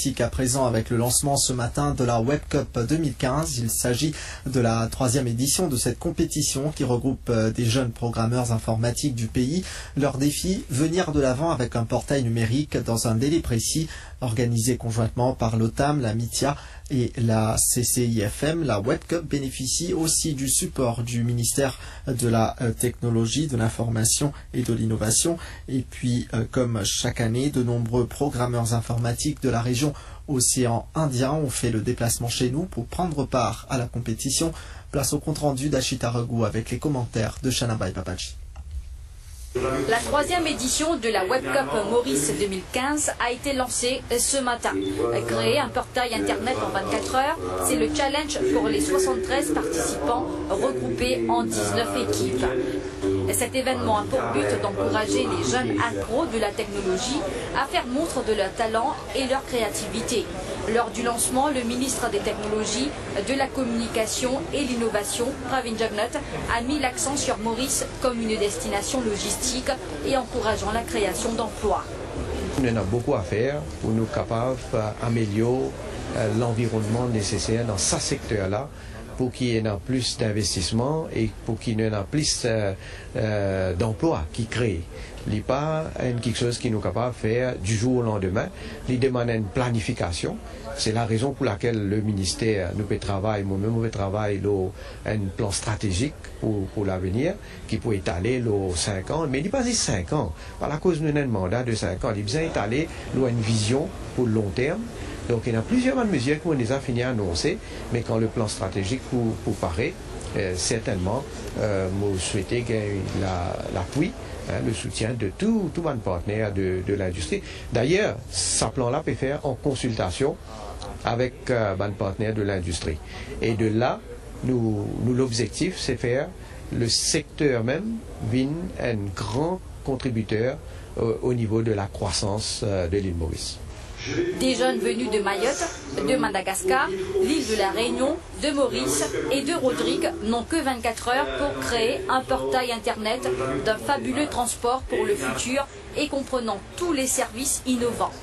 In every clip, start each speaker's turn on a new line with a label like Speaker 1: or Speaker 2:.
Speaker 1: politique à présent avec le lancement ce matin de la Web Cup 2015. Il s'agit de la 3e édition de cette compétition qui regroupe des jeunes programmeurs informatiques du pays. Leur défi, venir de l'avant avec un portail numérique dans un délai précis, organisé conjointement par l'OTAM, la MITIA et la CCIFM. La Web Cup bénéficie aussi du support du ministère de la Technologie, de l'Information et de l'Innovation. Et puis, comme chaque année, de nombreux programmeurs informatiques de la région Océan Indien ont fait le déplacement chez nous pour prendre part à la compétition. Place au compte-rendu d'Achita Regou avec les commentaires de Shanabai Papachi.
Speaker 2: La 3e édition de la Web Cup Maurice 2015 a été lancée ce matin. Créer un portail internet en 24 heures, c'est le challenge pour les 73 participants regroupés en 19 équipes. Cet événement a pour but d'encourager les jeunes accros de la technologie à faire montre de leur talent et leur créativité. Lors du lancement, le ministre des Technologies, de la Communication et l'Innovation, Pravin Jagnnath, a mis l'accent sur Maurice comme une destination logistique et encourageant la création d'emplois.
Speaker 3: On a beaucoup à faire pour nous capables d'améliorer l'environnement nécessaire dans ce secteur-là, pour qu'il y ait plus d'investissement et pour qu'il y ait plus d'emplois qui créent. Ce n'est pas quelque chose qui nous est capable de faire du jour au lendemain. Il demande une planification. C'est la raison pour laquelle le ministère nous peut travailler, moi-même, nous travaille un plan stratégique pour l'avenir, qui peut étaler 5 ans. Mais il n'est pas 5 ans. Par la cause de notre mandat de 5 ans, il est besoin d'étaler une vision pour le long terme. Donc il y a plusieurs mesures qu'on a fini à annoncer, mais quand le plan stratégique pour paraît, certainement, nous souhaitons l'appui, le soutien de tout le partenaire de l'industrie. D'ailleurs, ce plan-là peut faire en consultation avec le partenaire de l'industrie. Et de là, l'objectif, c'est faire le secteur même vienne un grand contributeur au niveau de la croissance de l'île Maurice.
Speaker 2: Des jeunes venus de Mayotte, de Madagascar, l'île de la Réunion, de Maurice et de Rodrigue n'ont que 24 heures pour créer un portail internet d'un fabuleux transport pour le futur et comprenant tous les services innovants.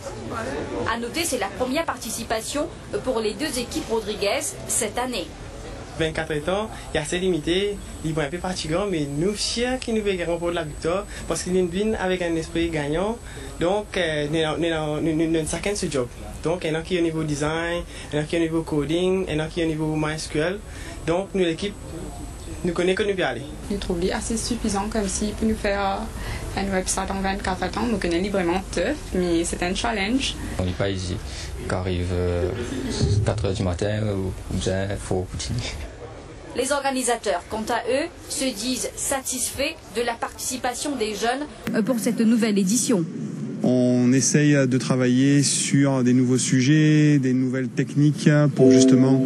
Speaker 2: À noter, c'est la première participation pour les 2 équipes rodriguaises cette année.
Speaker 4: 24 ans, il y a assez limité, il est un peu fatigant, mais nous fiers qui nous verrons pour la victoire parce qu'il vient avec un esprit gagnant. Donc, nous chacun ce job. Donc, il y en a qui est au niveau design, il y en a qui est au niveau coding, il y en a qui est au niveau MySQL. Donc, nous, l'équipe, nous connaissons que nous bien aller.
Speaker 5: Nous trouvons assez suffisant comme si pour nous faire un website en 24 temps. Nous connaissons librement tough, mais c'est un challenge.
Speaker 6: On n'est pas ici. Quand arrive 4 h du matin, il faut continuer.
Speaker 2: Les organisateurs, quant à eux, se disent satisfaits de la participation des jeunes pour cette nouvelle édition.
Speaker 7: On essaye de travailler sur des nouveaux sujets, des nouvelles techniques pour justement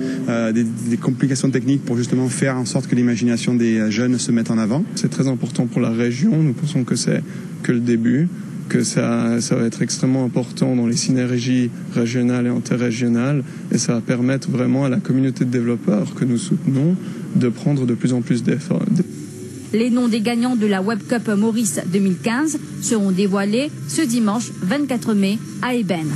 Speaker 7: des complications techniques pour justement faire en sorte que l'imagination des jeunes se mette en avant. C'est très important pour la région. Nous pensons que c'est que le début, que ça va être extrêmement important dans les synergies régionales et interrégionales et ça va permettre vraiment à la communauté de développeurs que nous soutenons de prendre de plus en plus d'efforts.
Speaker 2: Les noms des gagnants de la Web Cup Maurice 2015 seront dévoilés ce dimanche 24 mai à Eben.